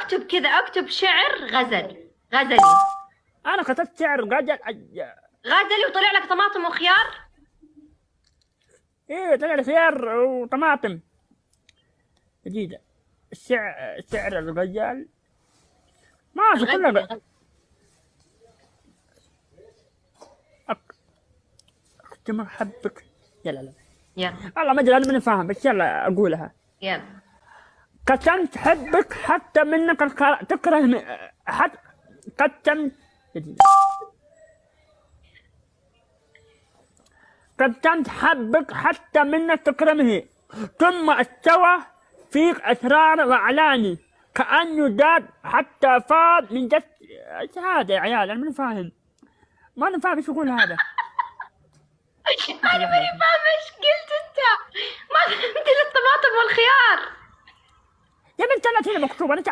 اكتب كذا، اكتب شعر غزلي. غزلي. انا كتبت شعر غزل غزلي وطلع لك طماطم وخيار. ايه طلع لي خيار وطماطم جديدة. سعر الغزال ما في كله الغزل. اختم احبك. يلا لا يلا والله ما ادري انا ماني فاهم بس يلا اقولها. يلا. قسمت حبك حتى منك تكره حتى قسمت قسمت حبك حتى منك تكرمه، ثم استوى فيك اسرار واعلاني كانه زاد حتى فاض من جس. ايش هذا يا عيال؟ انا ماني فاهم، ما فاهم ايش يقول هذا. انا ماني فاهمه ايش قلت انت. ما فهمت الطماطم والخيار. يا بنت انا هنا مكتوب انا